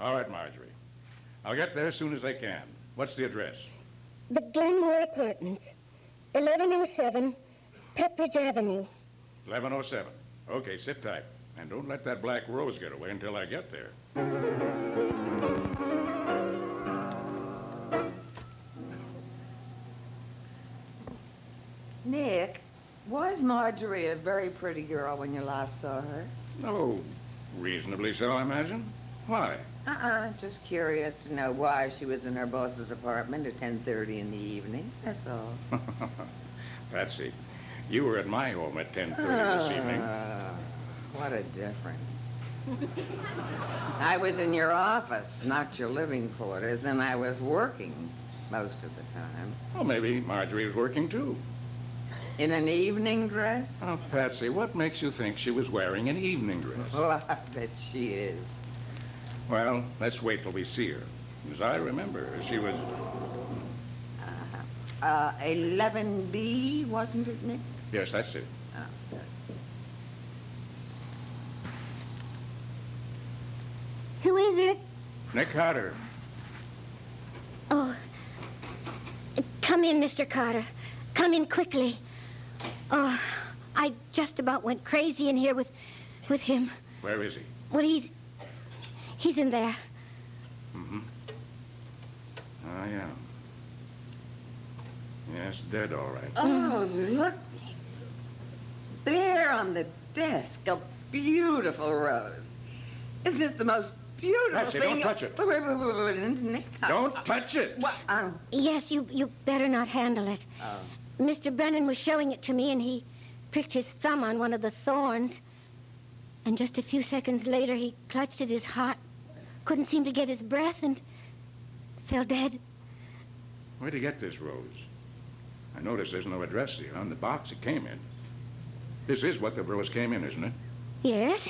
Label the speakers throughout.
Speaker 1: All right, Marjorie. I'll get there as soon as I can. What's the address?
Speaker 2: The Glenmore Apartments, 1107 Pepperidge Avenue.
Speaker 1: 1107. Okay, sit tight. And don't let that black rose get away until I get there.
Speaker 3: Nick, was Marjorie a very pretty girl when you last saw her?
Speaker 1: Oh, reasonably so, I imagine. Why?
Speaker 3: Just curious to know why she was in her boss's apartment at 10:30 in the evening. That's all.
Speaker 1: Patsy, you were at my home at 10:30 this evening.
Speaker 3: What a difference. I was in your office, not your living quarters, and I was working most of the time.
Speaker 1: Well, maybe Marjorie was working, too.
Speaker 3: In an evening dress?
Speaker 1: Oh, Patsy, what makes you think she was wearing an evening dress?
Speaker 3: Well, I bet she is.
Speaker 1: Well, let's wait till we see her. As I remember, she was...
Speaker 3: 11B, wasn't it, Nick?
Speaker 1: Yes, that's it.
Speaker 3: Oh, good.
Speaker 2: Who is it?
Speaker 1: Nick Carter.
Speaker 2: Oh, come in, Mr. Carter. Come in quickly. Oh, I just about went crazy in here with him.
Speaker 1: Where is he?
Speaker 2: Well, he's in there.
Speaker 1: Mm-hmm. Oh, yeah. Yes, dead, all right.
Speaker 3: Oh, look. There on the desk, a beautiful rose. Isn't it the most beautiful
Speaker 1: Patsy,
Speaker 3: thing?
Speaker 1: don't touch it.
Speaker 3: Wait, Nick.
Speaker 1: Don't touch it.
Speaker 3: What?
Speaker 2: Yes, you better not handle it.
Speaker 3: Oh.
Speaker 2: Mr. Brennan was showing it to me, and he pricked his thumb on one of the thorns. And just a few seconds later, he clutched at his heart, couldn't seem to get his breath, and fell dead.
Speaker 1: Where'd you get this rose? I notice there's no address here on the box it came in. This is what the rose came in, isn't it?
Speaker 2: Yes.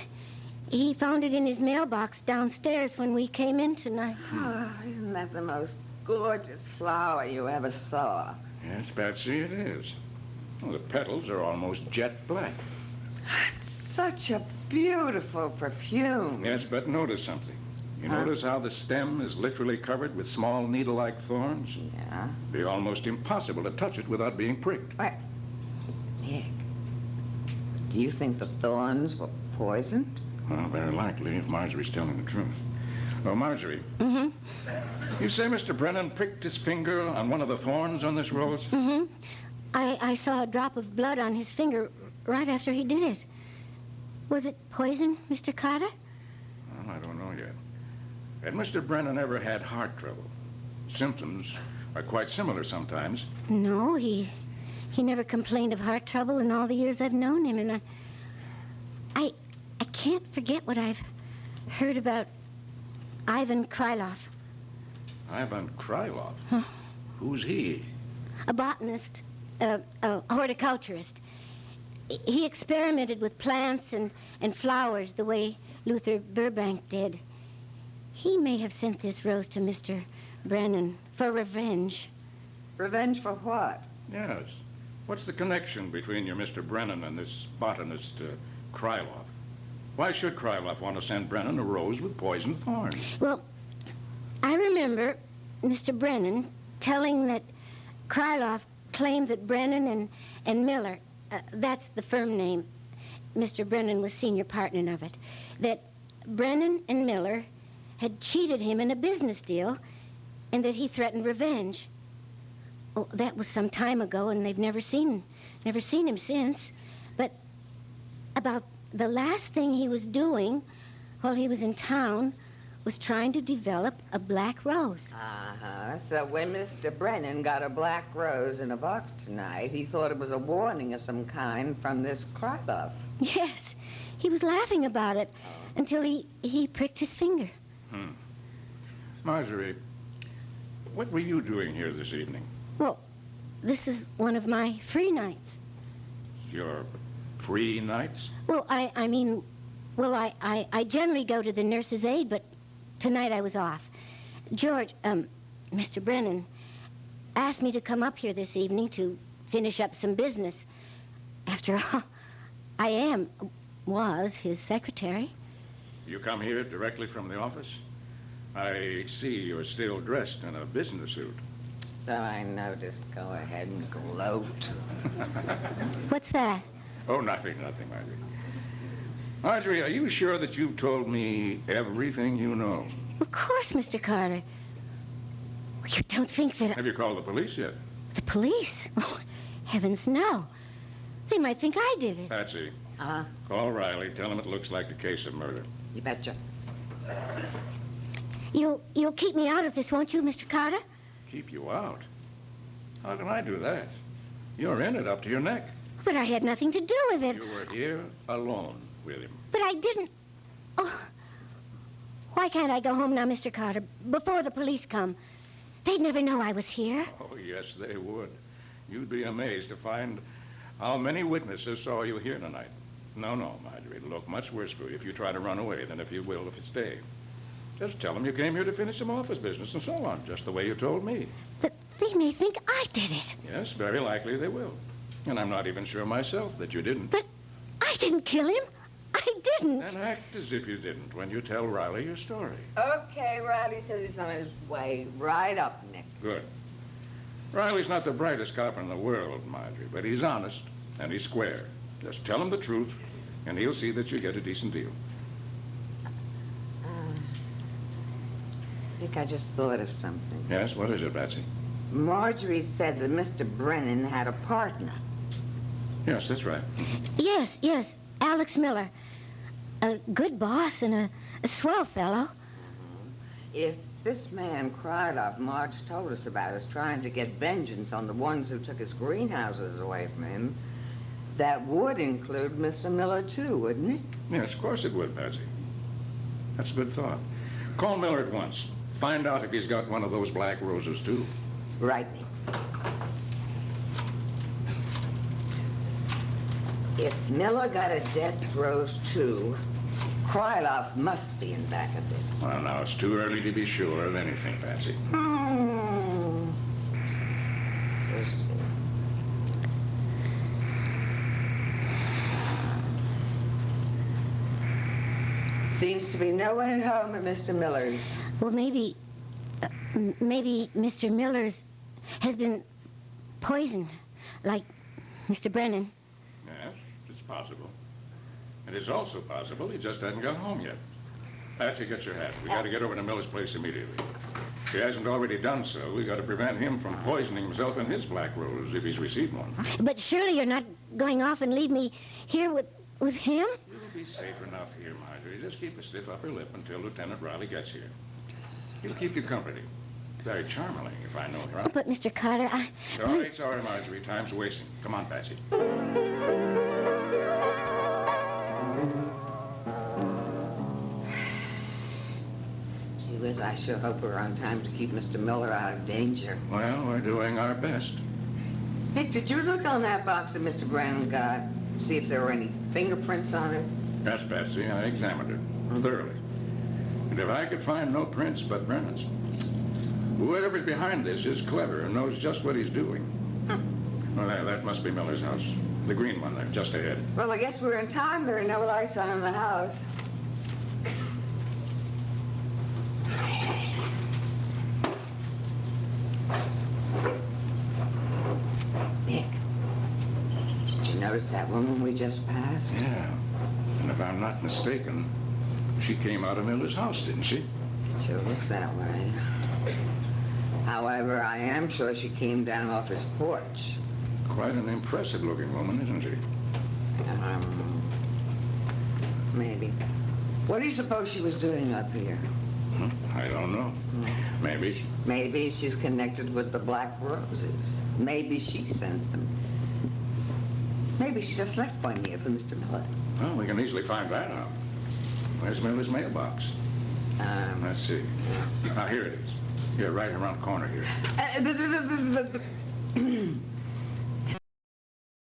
Speaker 2: He found it in his mailbox downstairs when we came in tonight.
Speaker 3: Oh, isn't that the most gorgeous flower you ever saw?
Speaker 1: Yes, Patsy, it is. Well, the petals are almost jet black.
Speaker 3: It's such a beautiful perfume.
Speaker 1: Yes, but notice something. You notice how the stem is literally covered with small needle-like thorns?
Speaker 3: Yeah.
Speaker 1: It'd be almost impossible to touch it without being pricked.
Speaker 3: What? Nick, do you think the thorns were poisoned?
Speaker 1: Well, very likely, if Marjorie's telling the truth. Oh, Marjorie.
Speaker 2: Mm-hmm.
Speaker 1: You say Mr. Brennan pricked his finger on one of the thorns on this rose?
Speaker 2: Mm-hmm. I saw a drop of blood on his finger right after he did it. Was it poison, Mr. Carter?
Speaker 1: Well, I don't know yet. Had Mr. Brennan ever had heart trouble? Symptoms are quite similar sometimes.
Speaker 2: No, he never complained of heart trouble in all the years I've known him, and I can't forget what I've heard about Ivan Krylov.
Speaker 1: Ivan Krylov?
Speaker 2: Huh.
Speaker 1: Who's he?
Speaker 2: A botanist, a horticulturist. He experimented with plants and flowers the way Luther Burbank did. He may have sent this rose to Mr. Brennan for revenge.
Speaker 3: Revenge for what?
Speaker 1: Yes. What's the connection between your Mr. Brennan and this botanist, Krylov? Why should Krylov want to send Brennan a rose with poisoned thorns?
Speaker 2: Well, I remember Mr. Brennan telling that Krylov claimed that Brennan and Miller, that's the firm name, Mr. Brennan was senior partner of it, that Brennan and Miller had cheated him in a business deal and that he threatened revenge. Oh, that was some time ago, and they've never seen him since. But about the last thing he was doing while he was in town was trying to develop a black rose.
Speaker 3: Uh-huh. So when Mr. Brennan got a black rose in a box tonight, he thought it was a warning of some kind from this Krylov.
Speaker 2: Yes. He was laughing about it until he pricked his finger.
Speaker 1: Marjorie, what were you doing here this evening?
Speaker 2: Well, this is one of my free nights.
Speaker 1: Your free nights?
Speaker 2: Well, I generally go to the nurse's aid, but tonight I was off. George, Mr. Brennan, asked me to come up here this evening to finish up some business. After all, was his secretary.
Speaker 1: You come here directly from the office? I see you're still dressed in a business suit.
Speaker 3: So I noticed. Go ahead and gloat.
Speaker 2: What's that?
Speaker 1: Oh, nothing, Marjorie. Marjorie, are you sure that you've told me everything you know?
Speaker 2: Of course, Mr. Carter. You don't think that...
Speaker 1: Have you called the police yet?
Speaker 2: The police? Oh, heavens, no. They might think I did it.
Speaker 1: Patsy,
Speaker 3: Uh-huh.
Speaker 1: call Riley. Tell him it looks like a case of murder.
Speaker 3: You betcha.
Speaker 2: You'll keep me out of this, won't you, Mr. Carter?
Speaker 1: Keep you out? How can I do that? You're in it up to your neck.
Speaker 2: But I had nothing to do with it.
Speaker 1: You were here alone with him.
Speaker 2: But I didn't... Oh, why can't I go home now, Mr. Carter, before the police come? They'd never know I was here.
Speaker 1: Oh, yes, they would. You'd be amazed to find how many witnesses saw you here tonight. No, Marjorie. It'll look much worse for you if you try to run away than if you will if you stay. Just tell them you came here to finish some office business and so on, just the way you told me.
Speaker 2: But they may think I did it.
Speaker 1: Yes, very likely they will. And I'm not even sure myself that you didn't.
Speaker 2: But I didn't kill him. I didn't.
Speaker 1: Then act as if you didn't when you tell Riley your story.
Speaker 3: Okay, Riley says he's on his way. Right up, Nick.
Speaker 1: Good. Riley's not the brightest cop in the world, Marjorie, but he's honest and he's square. Just tell him the truth, and he'll see that you get a decent deal.
Speaker 3: Nick, I just thought of something.
Speaker 1: Yes, what is it, Patsy?
Speaker 3: Marjorie said that Mr. Brennan had a partner.
Speaker 1: Yes, that's right.
Speaker 2: Yes, Alex Miller. A good boss and a swell fellow.
Speaker 3: If this man Krylov Marge told us about is trying to get vengeance on the ones who took his greenhouses away from him, that would include Mr. Miller, too, wouldn't it?
Speaker 1: Yes, of course it would, Patsy. That's a good thought. Call Miller at once. Find out if he's got one of those black roses, too.
Speaker 3: Right, Nick. If Miller got a death rose, too, Krylov must be in back of this.
Speaker 1: Well, now, it's too early to be sure of anything, Patsy.
Speaker 3: We'll see. Seems to be no one at home at Mr. Miller's.
Speaker 2: Well, maybe Mr. Miller's has been poisoned, like Mr. Brennan.
Speaker 1: Yes, it's possible. And it's also possible he just hasn't got home yet. Patsy, get your hat. We got to get over to Miller's place immediately. If he hasn't already done so, we got to prevent him from poisoning himself in his black rose if he's received one.
Speaker 2: But surely you're not going off and leave me here with him?
Speaker 1: You'll be safe enough here, Marjorie. Just keep a stiff upper lip until Lieutenant Riley gets here. He'll keep you company. Very charming, if I know her.
Speaker 2: But, Mr. Carter,
Speaker 1: Sorry, Marjorie. Time's wasting. Come on, Patsy.
Speaker 3: Gee whiz, I sure hope we're on time to keep Mr. Miller out of danger.
Speaker 1: Well, we're doing our best.
Speaker 3: Nick, did you look on that box that Mr. Brennan got? See if there were any fingerprints on it?
Speaker 1: Yes, Patsy, I examined it thoroughly. And if I could find no prints but Brennan's, whoever's behind this is clever and knows just what he's doing. Well, that must be Miller's house. The green one there, just ahead.
Speaker 3: Well, I guess we're in time. There are no lights on in the house. Nick, did you notice that woman we just passed?
Speaker 1: Yeah. And if I'm not mistaken, she came out of Miller's house, didn't she?
Speaker 3: It sure looks that way. However, I am sure she came down off his porch.
Speaker 1: Quite an impressive-looking woman, isn't she?
Speaker 3: Maybe. What do you suppose she was doing up here?
Speaker 1: I don't know. Maybe.
Speaker 3: Maybe she's connected with the black roses. Maybe she sent them. Maybe she just left one here for Mr. Miller.
Speaker 1: Well, we can easily find that out. Where's Miller's mailbox? Let's see. Here it is. Here, right around the corner here.